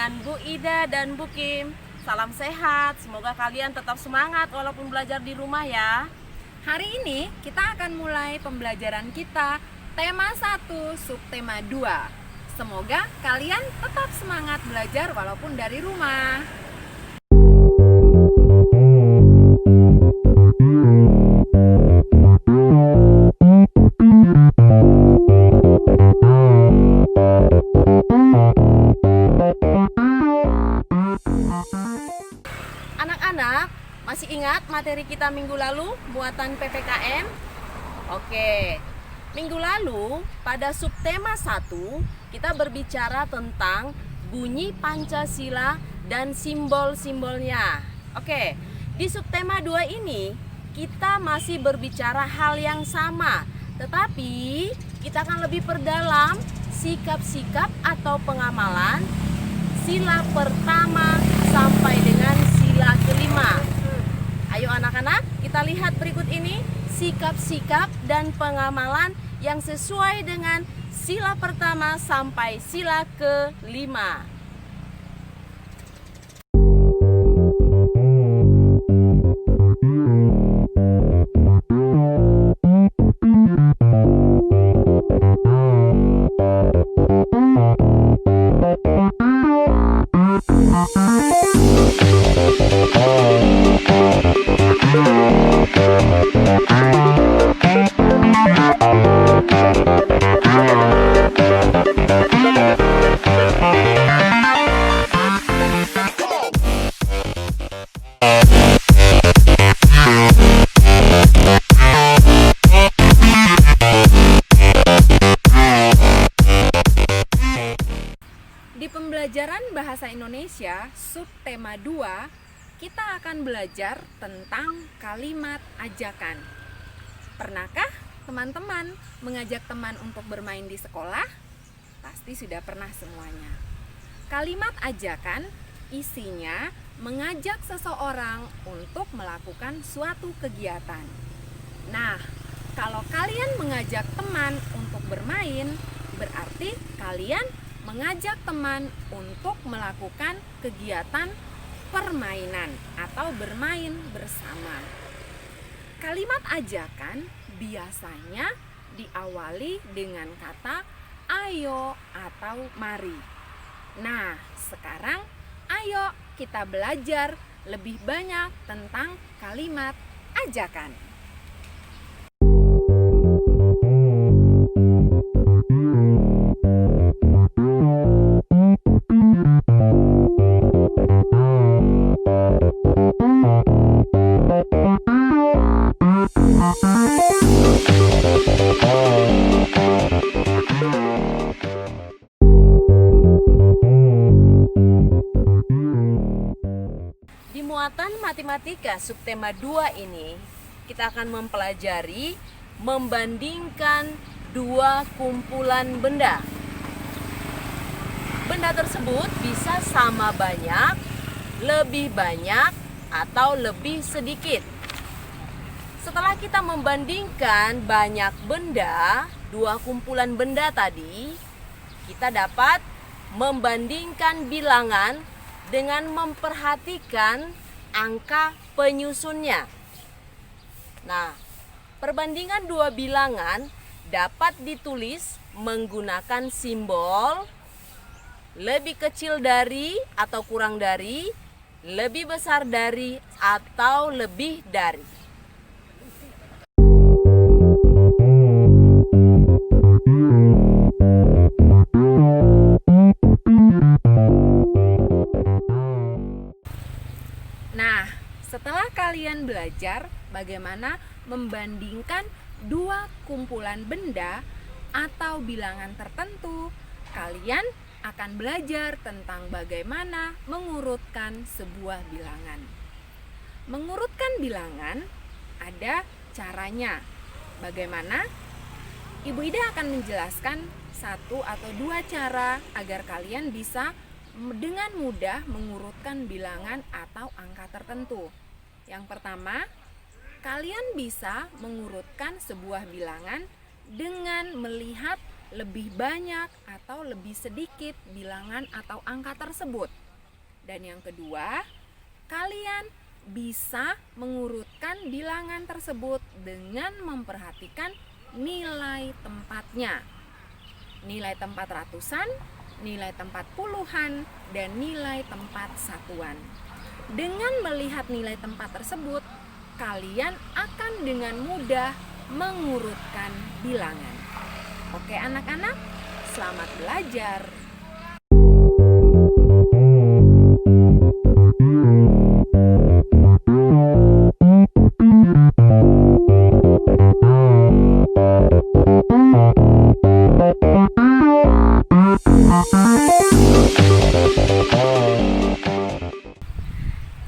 dengan Bu Ida dan Bu Kim. Salam sehat, semoga kalian tetap semangat walaupun belajar di rumah ya. Hari ini kita akan mulai pembelajaran kita tema 1, subtema 2. Semoga kalian tetap semangat belajar walaupun dari rumah. Anak-anak, masih ingat materi kita minggu lalu, muatan PPKN? Oke, minggu lalu pada subtema 1 kita berbicara tentang bunyi Pancasila dan simbol-simbolnya. Oke, di subtema 2 ini kita masih berbicara hal yang sama, tetapi kita akan lebih perdalam sikap-sikap atau pengamalan sila pertama sampai dengan sila kelima. Ayo anak-anak, kita lihat berikut ini sikap-sikap dan pengamalan yang sesuai dengan sila pertama sampai sila kelima. Di pembelajaran Bahasa Indonesia subtema 2, kita akan belajar tentang kalimat ajakan. Pernahkah teman-teman mengajak teman untuk bermain di sekolah? Pasti sudah pernah semuanya. Kalimat ajakan isinya mengajak seseorang untuk melakukan suatu kegiatan. Nah, kalau kalian mengajak teman untuk bermain, berarti kalian mengajak teman untuk melakukan kegiatan permainan atau bermain bersama. Kalimat ajakan biasanya diawali dengan kata ayo atau mari. Nah, sekarang ayo kita belajar lebih banyak tentang kalimat ajakan. Di muatan matematika subtema 2 ini kita akan mempelajari membandingkan dua kumpulan benda. Benda tersebut bisa sama banyak, lebih banyak, atau lebih sedikit. Setelah kita membandingkan banyak benda, dua kumpulan benda tadi, kita dapat membandingkan bilangan dengan memperhatikan angka penyusunnya. Nah, perbandingan dua bilangan dapat ditulis menggunakan simbol lebih kecil dari atau kurang dari, lebih besar dari atau lebih dari. Nah, setelah kalian belajar bagaimana membandingkan dua kumpulan benda atau bilangan tertentu, kalian akan belajar tentang bagaimana mengurutkan sebuah bilangan. Mengurutkan bilangan ada caranya. Bagaimana? Ibu Ida akan menjelaskan satu atau dua cara agar kalian bisa dengan mudah mengurutkan bilangan atau angka tertentu. Yang pertama, kalian bisa mengurutkan sebuah bilangan dengan melihat lebih banyak atau lebih sedikit bilangan atau angka tersebut. Dan yang kedua, kalian bisa mengurutkan bilangan tersebut dengan memperhatikan nilai tempatnya. Nilai tempat ratusan, nilai tempat puluhan, dan nilai tempat satuan. Dengan melihat nilai tempat tersebut, kalian akan dengan mudah mengurutkan bilangan. Oke anak-anak, selamat belajar.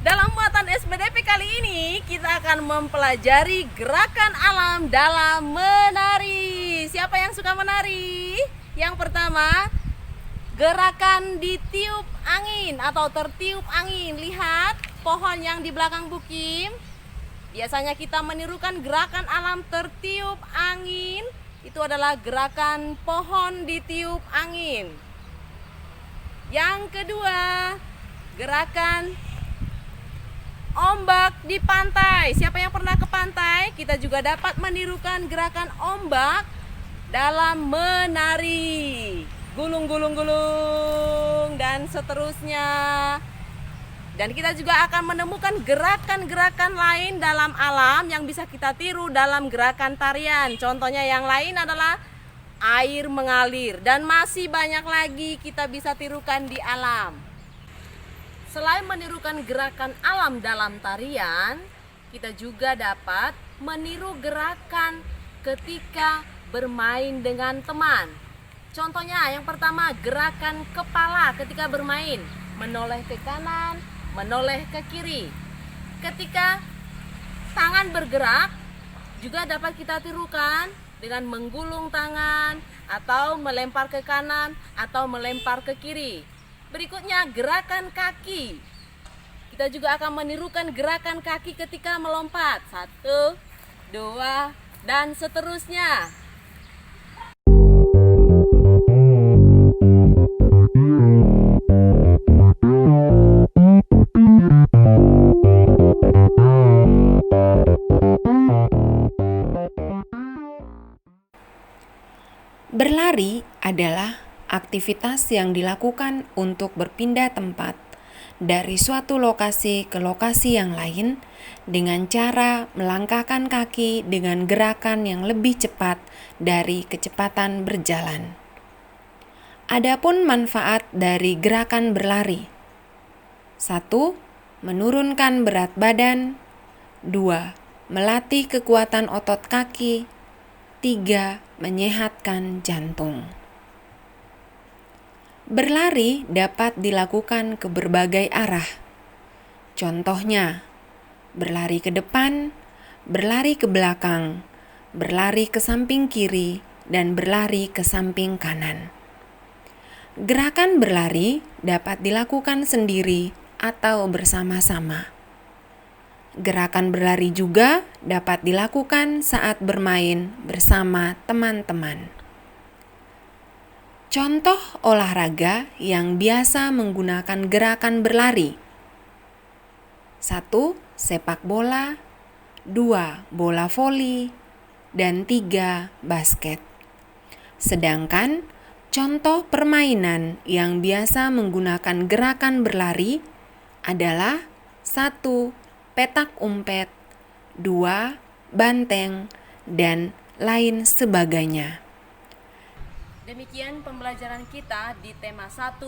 Dalam muatan SBDP kali ini kita akan mempelajari gerakan alam dalam menari. Siapa yang suka menari? Yang pertama, gerakan ditiup angin atau tertiup angin. Lihat pohon yang di belakang Bu Kim. Biasanya kita menirukan gerakan alam tertiup angin. Itu adalah gerakan pohon ditiup angin. Yang kedua, gerakan ombak di pantai. Siapa yang pernah ke pantai? Kita juga dapat menirukan gerakan ombak dalam menari. Gulung, gulung, gulung, dan seterusnya. Dan kita juga akan menemukan gerakan-gerakan lain dalam alam yang bisa kita tiru dalam gerakan tarian. Contohnya yang lain adalah air mengalir. Dan masih banyak lagi kita bisa tirukan di alam. Selain menirukan gerakan alam dalam tarian, kita juga dapat meniru gerakan ketika bermain dengan teman. Contohnya yang pertama, gerakan kepala ketika bermain, menoleh ke kanan, menoleh ke kiri. Ketika tangan bergerak, juga dapat kita tirukan dengan menggulung tangan atau melempar ke kanan atau melempar ke kiri. Berikutnya gerakan kaki. Kita juga akan menirukan gerakan kaki ketika melompat. 1, 2, dan seterusnya. Berlari adalah aktivitas yang dilakukan untuk berpindah tempat dari suatu lokasi ke lokasi yang lain dengan cara melangkahkan kaki dengan gerakan yang lebih cepat dari kecepatan berjalan. Adapun manfaat dari gerakan berlari: 1. Menurunkan berat badan. 2. Melatih kekuatan otot kaki. 3. Menyehatkan jantung. Berlari dapat dilakukan ke berbagai arah. Contohnya, berlari ke depan, berlari ke belakang, berlari ke samping kiri, dan berlari ke samping kanan. Gerakan berlari dapat dilakukan sendiri atau bersama-sama. Gerakan berlari juga dapat dilakukan saat bermain bersama teman-teman. Contoh olahraga yang biasa menggunakan gerakan berlari: 1. Sepak bola. 2. Bola voli. Dan 3. Basket. Sedangkan contoh permainan yang biasa menggunakan gerakan berlari adalah 1. Petak umpet. 2. Banteng. Dan lain sebagainya. Demikian pembelajaran kita di tema 1,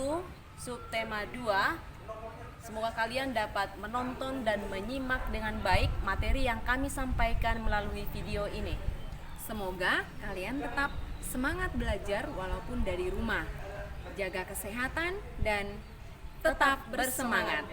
subtema 2. Semoga kalian dapat menonton dan menyimak dengan baik materi yang kami sampaikan melalui video ini. Semoga kalian tetap semangat belajar walaupun dari rumah. Jaga kesehatan dan tetap bersemangat.